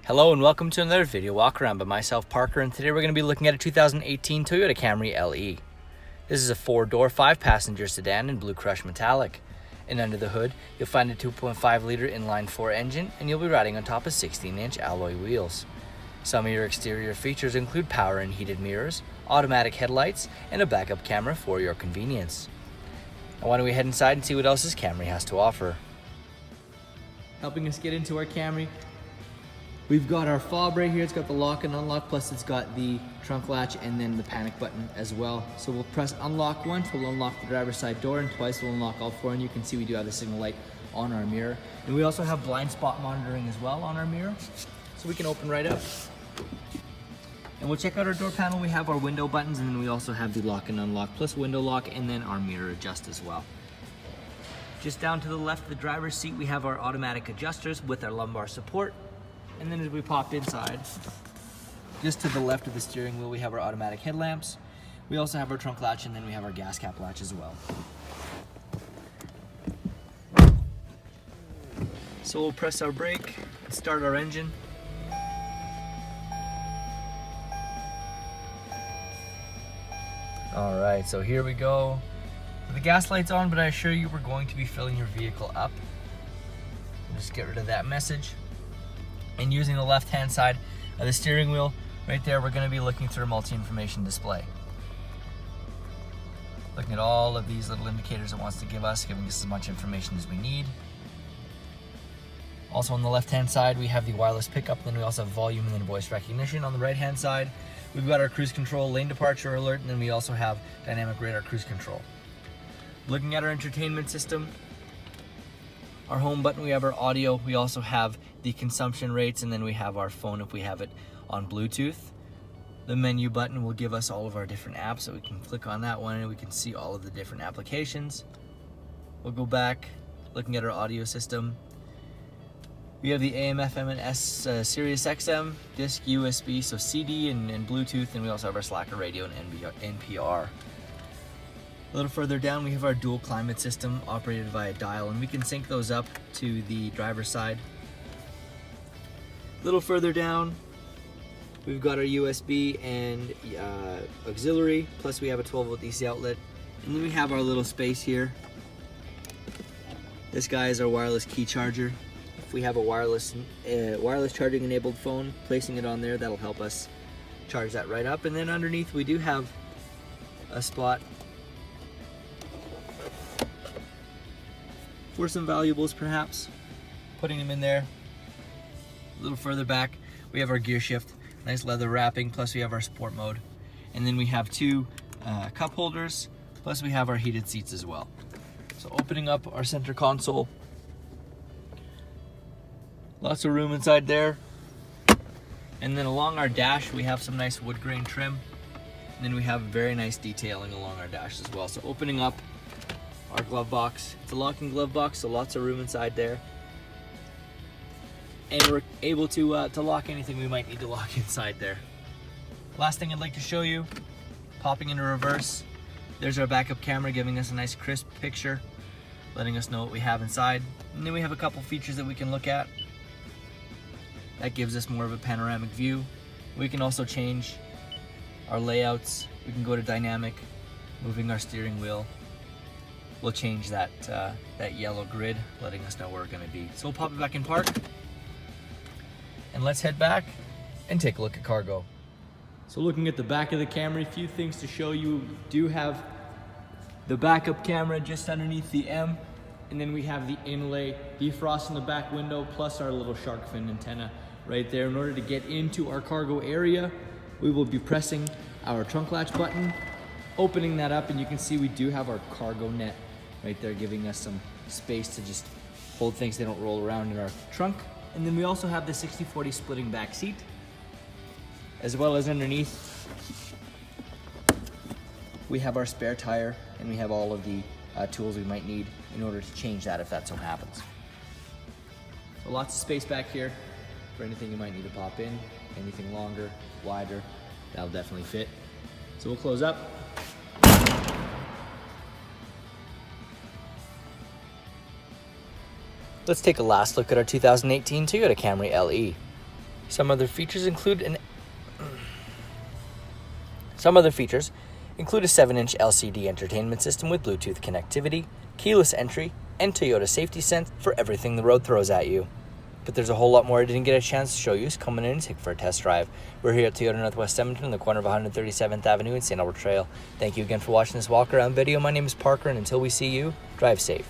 Hello and welcome to another video walk around by myself, Parker, and today we're going to be looking at a 2018 Toyota Camry LE. This is a 4-door, 5-passenger sedan in blue crushed metallic. And under the hood, you'll find a 2.5-liter inline-4 engine, and you'll be riding on top of 16-inch alloy wheels. Some of your exterior features include power and heated mirrors, automatic headlights, and a backup camera for your convenience. Now why don't we head inside and see what else this Camry has to offer. Helping us get into our Camry, we've got our fob right here. It's got the lock and unlock, plus it's got the trunk latch and then the panic button as well. So we'll press unlock once, we'll unlock the driver's side door, and twice we'll unlock all four, and you can see we do have the signal light on our mirror. And we also have blind spot monitoring as well on our mirror. So we can open right up. And we'll check out our door panel. We have our window buttons, and then we also have the lock and unlock, plus window lock, and then our mirror adjust as well. Just down to the left of the driver's seat, we have our automatic adjusters with our lumbar support. And then as we pop inside, just to the left of the steering wheel, we have our automatic headlamps. We also have our trunk latch, and then we have our gas cap latch as well. So we'll press our brake and start our engine. All right, so here we go. The gas light's on, but I assure you we're going to be filling your vehicle up. Just get rid of that message. And using the left-hand side of the steering wheel, right there, we're going to be looking through a multi-information display. Looking at all of these little indicators it wants to give us, giving us as much information as we need. Also on the left-hand side, we have the wireless pickup, then we also have volume and then voice recognition. On the right-hand side, we've got our cruise control, lane departure alert, and then we also have dynamic radar cruise control. Looking at our entertainment system, our home button, we have our audio, we also have the consumption rates, and then we have our phone if we have it on Bluetooth. The menu button will give us all of our different apps, so we can click on that one and we can see all of the different applications. We'll go back, looking at our audio system. We have the AM, FM, and S Sirius XM, disc, USB, so CD and Bluetooth, and we also have our Slacker radio and NPR. A little further down, we have our dual climate system operated via dial, and we can sync those up to the driver's side. A little further down, we've got our USB and auxiliary, plus we have a 12-volt DC outlet. And then we have our little space here. This guy is our wireless key charger. If we have a wireless charging enabled phone, placing it on there, that'll help us charge that right up. And then underneath, we do have a spot for some valuables, perhaps, putting them in there. A little further back, we have our gear shift, nice leather wrapping, plus we have our sport mode. And then we have two cup holders, plus we have our heated seats as well. So opening up our center console, lots of room inside there. And then along our dash, we have some nice wood grain trim. And then we have very nice detailing along our dash as well. So opening up our glove box, it's a locking glove box, so lots of room inside there. And we're able to lock anything we might need to lock inside there. Last thing I'd like to show you, popping into reverse, there's our backup camera giving us a nice crisp picture, letting us know what we have inside. And then we have a couple features that we can look at. That gives us more of a panoramic view. We can also change our layouts. We can go to dynamic, moving our steering wheel. We'll change that yellow grid, letting us know where we're gonna be. So we'll pop it back in park, and let's head back and take a look at cargo. So looking at the back of the Camry, a few things to show you. We do have the backup camera just underneath the M, and then we have the inlay defrost in the back window, plus our little shark fin antenna right there. In order to get into our cargo area, we will be pressing our trunk latch button, opening that up, and you can see we do have our cargo net right there, giving us some space to just hold things, they don't roll around in our trunk. And then we also have the 60/40 splitting back seat, as well as underneath we have our spare tire, and we have all of the tools we might need in order to change that if that so happens. So lots of space back here for anything you might need to pop in, anything longer, wider, that'll definitely fit. So we'll close up. Let's take a last look at our 2018 Toyota Camry LE. Some other features include a 7-inch LCD entertainment system with Bluetooth connectivity, keyless entry, and Toyota Safety Sense for everything the road throws at you. But there's a whole lot more I didn't get a chance to show you, so come in and take for a test drive. We're here at Toyota Northwest Edmonton on the corner of 137th Avenue and St. Albert Trail. Thank you again for watching this walk around video. My name is Parker, and until we see you, drive safe.